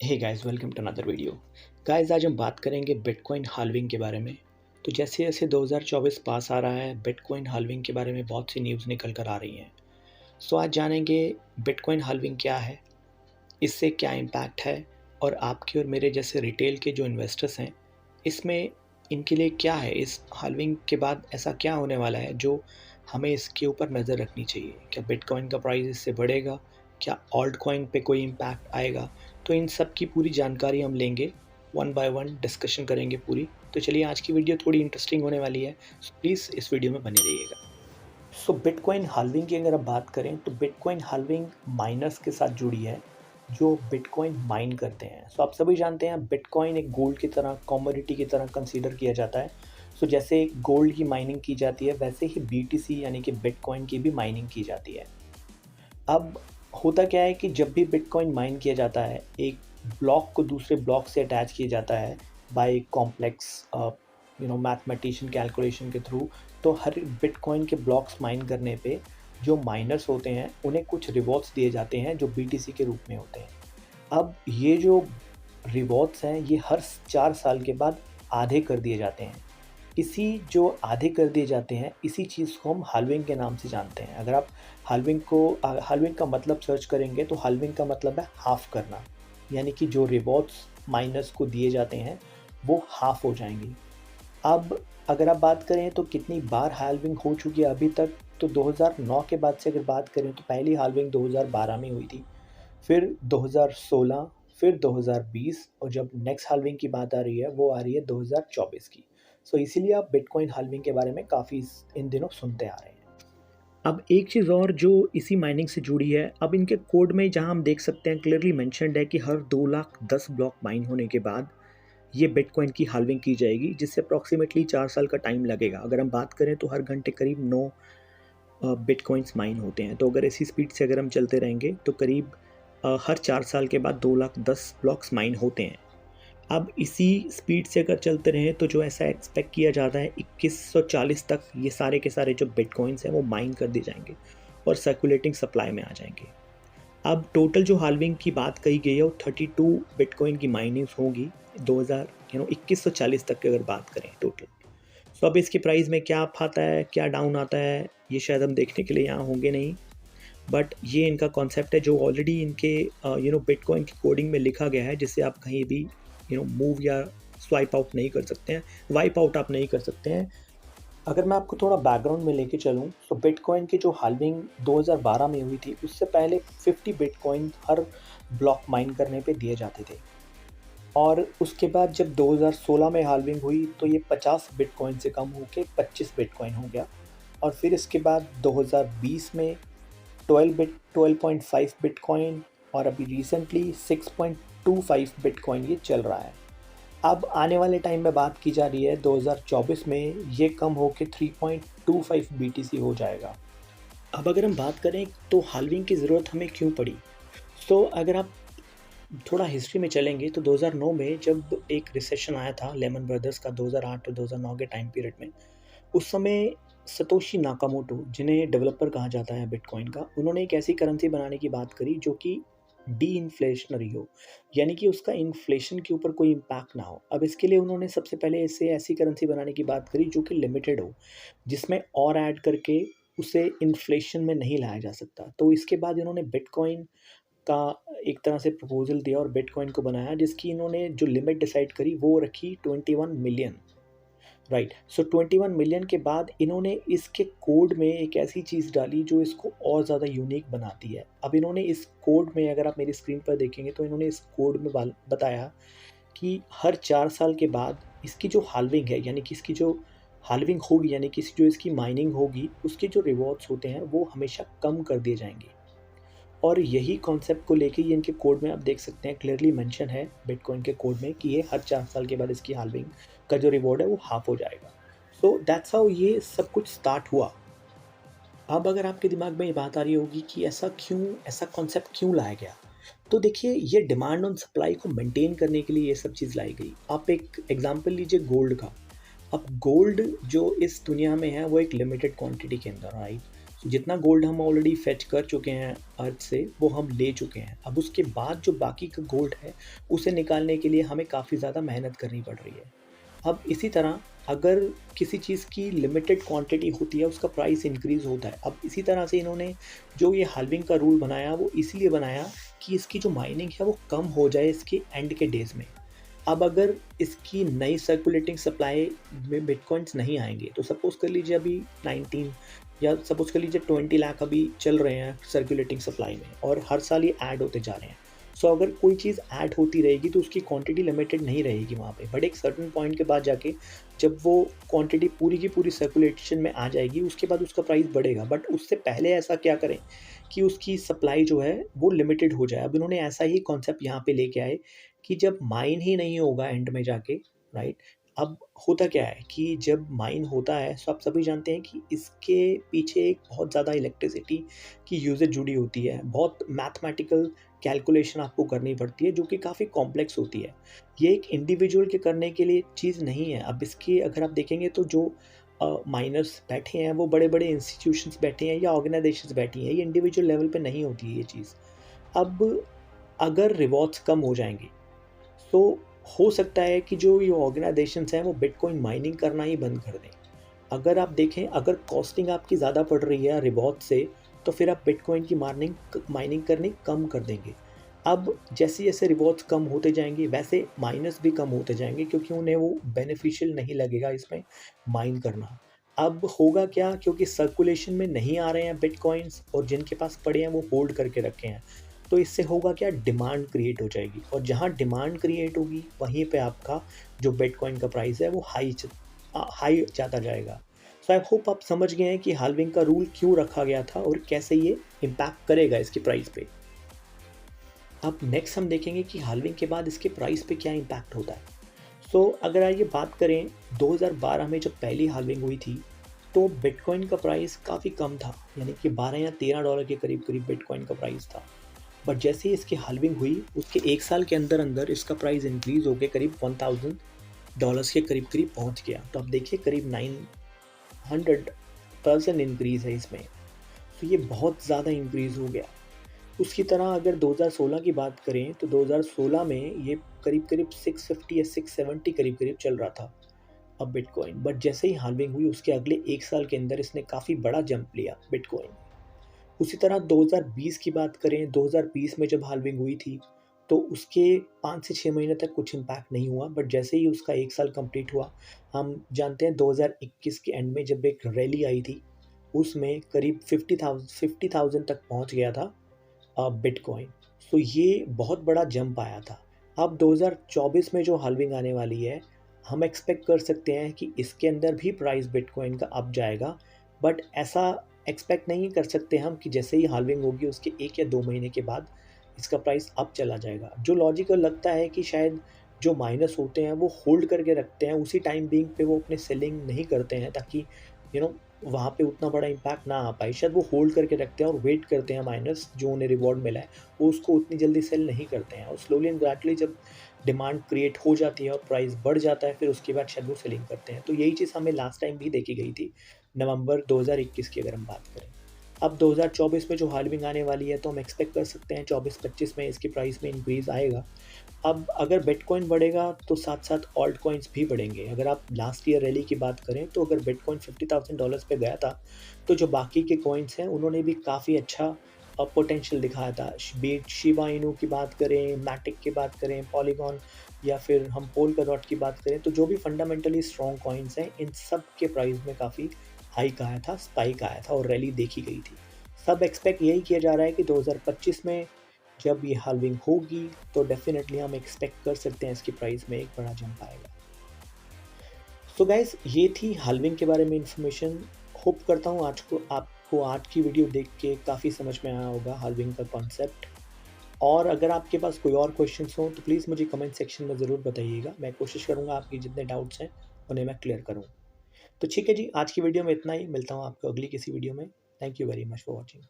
Hey guys, welcome to another video. Guys, आज हम बात करेंगे बिटकॉइन हाल्विंग के बारे में। तो जैसे जैसे 2024 पास आ रहा है, बिटकॉइन हाल्विंग के बारे में बहुत सी न्यूज़ निकल कर आ रही हैं। सो आज जानेंगे बिटकॉइन हाल्विंग क्या है, इससे क्या इम्पैक्ट है, और आपके और मेरे जैसे रिटेल के जो इन्वेस्टर्स हैं, इसमें इनके लिए क्या है, इस हाल्विंग के बाद ऐसा क्या होने वाला है जो हमें इसके ऊपर नज़र रखनी चाहिए। क्या बिटकॉइन का प्राइस इससे बढ़ेगा, क्या ऑल्ट कॉइन पे कोई इम्पैक्ट आएगा। तो इन सब की पूरी जानकारी हम लेंगे, वन बाय वन डिस्कशन करेंगे पूरी। तो चलिए, आज की वीडियो थोड़ी इंटरेस्टिंग होने वाली है, सो प्लीज़ इस वीडियो में बने रहिएगा। सो बिटकॉइन हाल्विंग की अगर आप बात करें तो बिटकॉइन हाल्विंग माइनर्स के साथ जुड़ी है जो बिटकॉइन माइन करते हैं। सो आप सभी जानते हैं बिटकॉइन एक गोल्ड की तरह, कमोडिटी की तरह कंसीडर किया जाता है। सो जैसे गोल्ड की माइनिंग की जाती है, वैसे ही बीटीसी यानी कि बिटकॉइन की भी माइनिंग की जाती है। अब होता क्या है कि जब भी बिटकॉइन माइन किया जाता है, एक ब्लॉक को दूसरे ब्लॉक से अटैच किया जाता है बाय कॉम्प्लेक्स मैथमेटिशियन कैलकुलेशन के थ्रू। तो हर बिटकॉइन के ब्लॉक्स माइन करने पे जो माइनर्स होते हैं उन्हें कुछ रिवॉर्ड्स दिए जाते हैं जो बीटीसी के रूप में होते हैं। अब ये जो रिवॉर्ड्स हैं ये हर 4 साल के बाद आधे कर दिए जाते हैं। इसी जो आधे कर दिए जाते हैं, इसी चीज़ को हम हाल्विंग के नाम से जानते हैं। अगर आप हाल्विंग का मतलब सर्च करेंगे तो हाल्विंग का मतलब है हाफ़ करना, यानी कि जो रिवॉर्ड्स माइनर्स को दिए जाते हैं वो हाफ़ हो जाएंगी। अब अगर आप बात करें तो कितनी बार हाल्विंग हो चुकी है अभी तक, तो 2009 के बाद से अगर बात करें तो पहली हाल्विंग 2012 में हुई थी, फिर 2016, फिर 2020, और जब नेक्स्ट हाल्विंग की बात आ रही है वो आ रही है 2024 की। सो इसीलिए आप बिटकॉइन हाल्विंग के बारे में काफ़ी इन दिनों सुनते आ रहे हैं। अब एक चीज़ और जो इसी माइनिंग से जुड़ी है, अब इनके कोड में जहाँ हम देख सकते हैं क्लियरली मेंशन्ड है कि हर 2,10,000 ब्लॉक माइन होने के बाद ये बिटकॉइन की हाल्विंग की जाएगी, जिससे अप्रॉक्सीमेटली 4 साल का टाइम लगेगा। अगर हम बात करें तो हर घंटे करीब 9 बिटकॉइंस माइन होते हैं। तो अगर इसी स्पीड से अगर हम चलते रहेंगे तो करीब हर 4 साल के बाद 2,10,000 ब्लॉक्स माइन होते हैं। अब इसी स्पीड से अगर चलते रहें तो जो ऐसा एक्सपेक्ट किया जाता है 2140 तक ये सारे के सारे जो बिटकॉइंस हैं वो माइन कर दिए जाएंगे और सर्कुलेटिंग सप्लाई में आ जाएंगे। अब टोटल जो हाल्विंग की बात कही गई है वो 32 बिटकॉइन की माइनिंग होगी 2140 तक की अगर बात करें टोटल। सो अब इसके प्राइस में क्या अप आता है, क्या डाउन आता है, ये शायद हम देखने के लिए यहाँ होंगे नहीं, बट ये इनका कॉन्सेप्ट है जो ऑलरेडी इनके बिटकॉइन की कोडिंग में लिखा गया है, जिससे आप कहीं भी मूव या स्वाइप आउट नहीं कर सकते हैं, वाइप आउट आप नहीं कर सकते हैं। अगर मैं आपको थोड़ा बैकग्राउंड में लेके चलूँ तो बिटकॉइन की जो हाल्विंग 2012 में हुई थी, उससे पहले 50 बिटकॉइन हर ब्लॉक माइन करने पे दिए जाते थे, और उसके बाद जब 2016 में हाल्विंग हुई तो ये 50 बिटकॉइन से कम होकर 25 बिटकॉइन हो गया, और फिर इसके बाद 2020 में 12.5 बिटकॉइन, और अभी रिसेंटली 6.25 बिटकॉइन ये चल रहा है। अब आने वाले टाइम में बात की जा रही है 2024 में ये कम होकर 3.25 बीटीसी हो जाएगा। अब अगर हम बात करें तो हाल्विंग की ज़रूरत हमें क्यों पड़ी, तो अगर आप थोड़ा हिस्ट्री में चलेंगे तो 2009 में जब एक रिसेशन आया था लेमन ब्रदर्स का, 2008 और 2009 के टाइम पीरियड में, उस समय सतोशी नाकामोटो, जिन्हें डेवलपर कहा जाता है बिटकॉइन का, उन्होंने एक ऐसी करेंसी बनाने की बात करी जो कि डी इन्फ्लेशनरी हो, यानी कि उसका इन्फ्लेशन के ऊपर कोई इम्पैक्ट ना हो। अब इसके लिए उन्होंने सबसे पहले इसे ऐसी करेंसी बनाने की बात करी जो कि लिमिटेड हो, जिसमें और ऐड करके उसे इन्फ्लेशन में नहीं लाया जा सकता। तो इसके बाद इन्होंने बिटकॉइन का एक तरह से प्रपोजल दिया और बिटकॉइन को बनाया, जिसकी इन्होंने जो लिमिट डिसाइड करी वो रखी 21 मिलियन। राइट, सो 21 मिलियन के बाद इन्होंने इसके कोड में एक ऐसी चीज़ डाली जो इसको और ज़्यादा यूनिक बनाती है। अब इन्होंने इस कोड में, अगर आप मेरी स्क्रीन पर देखेंगे तो इन्होंने इस कोड में बताया कि हर 4 साल के बाद इसकी जो हाल्विंग है, यानी कि इसकी जो हाल्विंग होगी, यानी कि जो इसकी माइनिंग होगी, उसके जो रिवॉर्ड्स होते हैं वो हमेशा कम कर दिए जाएंगे। और यही कॉन्सेप्ट को लेके ये इनके कोड में आप देख सकते हैं क्लियरली मेंशन है बिटकॉइन के कोड में कि ये हर 4 साल के बाद इसकी हाल्विंग का जो रिवॉर्ड है वो हाफ हो जाएगा। सो दैट्स हाउ ये सब कुछ स्टार्ट हुआ। अब अगर आपके दिमाग में ये बात आ रही होगी कि ऐसा कॉन्सेप्ट क्यों लाया गया, तो देखिए, ये डिमांड ऑन सप्लाई को मेंटेन करने के लिए ये सब चीज़ लाई गई। आप एक एग्जांपल लीजिए गोल्ड का। अब गोल्ड जो इस दुनिया में है वो एक लिमिटेड क्वांटिटी के अंदर, राइट। जितना गोल्ड हम ऑलरेडी फेच कर चुके हैं अर्थ से वो हम ले चुके हैं। अब उसके बाद जो बाकी का गोल्ड है उसे निकालने के लिए हमें काफ़ी ज़्यादा मेहनत करनी पड़ रही है। अब इसी तरह अगर किसी चीज़ की लिमिटेड क्वांटिटी होती है उसका प्राइस इंक्रीज़ होता है। अब इसी तरह से इन्होंने जो ये हाल्विंग का रूल बनाया वो इसलिए बनाया कि इसकी जो माइनिंग है वो कम हो जाए इसके एंड के डेज़ में। अब अगर इसकी नई सर्कुलेटिंग सप्लाई में बिटकॉइंस नहीं आएंगे तो सपोज़ कर लीजिए अभी 19 या सपोज़ कर लीजिए 20 लाख अभी चल रहे हैं सर्कुलेटिंग सप्लाई में और हर साल ये ऐड होते जा रहे हैं। सो अगर कोई चीज़ ऐड होती रहेगी तो उसकी क्वांटिटी लिमिटेड नहीं रहेगी वहाँ पे, बट एक सर्टेन पॉइंट के बाद जाके जब वो क्वांटिटी पूरी की पूरी सर्कुलेशन में आ जाएगी उसके बाद उसका प्राइस बढ़ेगा। बट उससे पहले ऐसा क्या करें कि उसकी सप्लाई जो है वो लिमिटेड हो जाए। अब इन्होंने ऐसा ही कॉन्सेप्ट यहाँ पे लेके आए कि जब माइन ही नहीं होगा एंड में जाके, राइट। अब होता क्या है कि जब माइन होता है तो आप सभी जानते हैं कि इसके पीछे एक बहुत ज़्यादा इलेक्ट्रिसिटी की यूजेज जुड़ी होती है, बहुत मैथमेटिकल कैलकुलेशन आपको करनी पड़ती है जो कि काफ़ी कॉम्प्लेक्स होती है। ये एक इंडिविजुअल के करने के लिए चीज़ नहीं है। अब इसकी अगर आप देखेंगे तो जो माइनर्स बैठे हैं वो बड़े बड़े इंस्टीट्यूशंस बैठे हैं या ऑर्गेनाइजेशंस बैठी हैं, ये इंडिविजुअल लेवल पे नहीं होती है ये चीज़। अब अगर रिवॉर्ड्स कम हो जाएंगे तो हो सकता है कि जो ये ऑर्गेनाइजेशंस हैं वो बिटकॉइन माइनिंग करना ही बंद कर दें। अगर आप देखें अगर कॉस्टिंग आपकी ज़्यादा पड़ रही है रिवॉर्ड से तो फिर आप बिटकॉइन की माइनिंग करनी कम कर देंगे। अब जैसे जैसे रिवॉर्ड्स कम होते जाएंगे वैसे माइनस भी कम होते जाएंगे क्योंकि उन्हें वो बेनिफिशियल नहीं लगेगा इसमें माइन करना। अब होगा क्या, क्योंकि सर्कुलेशन में नहीं आ रहे हैं बिटकॉइंस और जिनके पास पड़े हैं वो होल्ड करके रखे हैं, तो इससे होगा क्या, डिमांड क्रिएट हो जाएगी और जहाँ डिमांड क्रिएट होगी वहीं पे आपका जो बिटकॉइन का प्राइस है वो हाई जाता जाएगा। सो आई होप आप समझ गए हैं कि हाल्विंग का रूल क्यों रखा गया था और कैसे ये इम्पैक्ट करेगा इसकी प्राइस पे। अब नेक्स्ट हम देखेंगे कि हाल्विंग के बाद इसके प्राइस पे क्या इम्पैक्ट होता है। सो अगर ये बात करें 2012 में जब पहली हाल्विंग हुई थी तो बिटकॉइन का प्राइस काफ़ी कम था, यानी कि 12 या 13 डॉलर के करीब करीब बिटकॉइन का प्राइस था। बट जैसे ही इसकी हाल्विंग हुई उसके एक साल के अंदर अंदर इसका प्राइस इंक्रीज़ होकर करीब $1000 के करीब करीब पहुंच गया। तो आप देखिए करीब 900% इंक्रीज़ है इसमें। तो ये बहुत ज़्यादा इंक्रीज़ हो गया। उसकी तरह अगर 2016 की बात करें तो 2016 में ये करीब करीब 650 या 670 करीब करीब चल रहा था अब बिटकॉइन। बट जैसे ही हाल्विंग हुई उसके अगले एक साल के अंदर इसने काफ़ी बड़ा जंप लिया बिटकॉइन। उसी तरह 2020 की बात करें, 2020 में जब हाल्विंग हुई थी तो उसके 5 से 6 महीने तक कुछ इम्पैक्ट नहीं हुआ। बट जैसे ही उसका एक साल कंप्लीट हुआ, हम जानते हैं 2021 के एंड में जब एक रैली आई थी उसमें करीब 50,000 तक पहुंच गया था बिटकॉइन। सो ये बहुत बड़ा जंप आया था। अब 2024 में जो हाल्विंग आने वाली है हम एक्सपेक्ट कर सकते हैं कि इसके अंदर भी प्राइस बिटकॉइन का अप जाएगा। बट ऐसा एक्सपेक्ट नहीं कर सकते हम कि जैसे ही हाल्विंग होगी उसके 1 या 2 महीने के बाद इसका प्राइस अप चला जाएगा। जो लॉजिकल लगता है कि शायद जो माइनस होते हैं वो होल्ड करके रखते हैं, उसी टाइम बीइंग पे वो अपने सेलिंग नहीं करते हैं ताकि वहाँ पे उतना बड़ा इम्पैक्ट ना आ पाए। शायद वो होल्ड करके रखते हैं और वेट करते हैं माइनस जो उन्हें रिवॉर्ड मिला है वो उसको उतनी जल्दी सेल नहीं करते हैं और स्लोली एंड ग्रेजुअली जब डिमांड क्रिएट हो जाती है और प्राइस बढ़ जाता है फिर उसके बाद शायद वो सेलिंग करते हैं। तो यही चीज़ हमें लास्ट टाइम भी देखी गई थी नवंबर 2021 की अगर हम बात करें। अब 2024 में जो हाल्विंग आने वाली है तो हम एक्सपेक्ट कर सकते हैं 24-25 में इसकी प्राइस में इंक्रीज़ आएगा। अब अगर बिटकॉइन बढ़ेगा तो साथ साथ ऑल्ट कॉइन्स भी बढ़ेंगे। अगर आप लास्ट ईयर रैली की बात करें तो अगर बिटकॉइन $50,000 पे गया था तो जो बाकी के कॉइन्स हैं उन्होंने भी काफ़ी अच्छा पोटेंशियल दिखाया था। बीट शिबा इनू की बात करें, मैटिक की बात करें, पॉलीगॉन या फिर हम पोलकाडॉट की बात करें, तो जो भी फंडामेंटली स्ट्रॉन्ग कॉइन्स हैं इन सब के प्राइस में काफ़ी हाइक आया था, स्पाइक आया था और रैली देखी गई थी। सब एक्सपेक्ट यही किया जा रहा है कि 2025 में जब ये हाल्विंग होगी तो डेफिनेटली हम एक्सपेक्ट कर सकते हैं इसकी प्राइस में एक बड़ा जंप आएगा। सो गाइस, ये थी हाल्विंग के बारे में इंफॉर्मेशन। होप करता हूँ आपको आज की वीडियो देख के काफ़ी समझ में आया होगा हाल्विंग का कॉन्सेप्ट। और अगर आपके पास कोई और क्वेश्चंस हों तो प्लीज़ मुझे कमेंट सेक्शन में ज़रूर बताइएगा। मैं कोशिश करूँगा आपकी जितने डाउट्स हैं उन्हें मैं क्लियर करूँ। तो ठीक है जी, आज की वीडियो में इतना ही। मिलता हूँ आपको अगली किसी वीडियो में। Thank you very much for watching.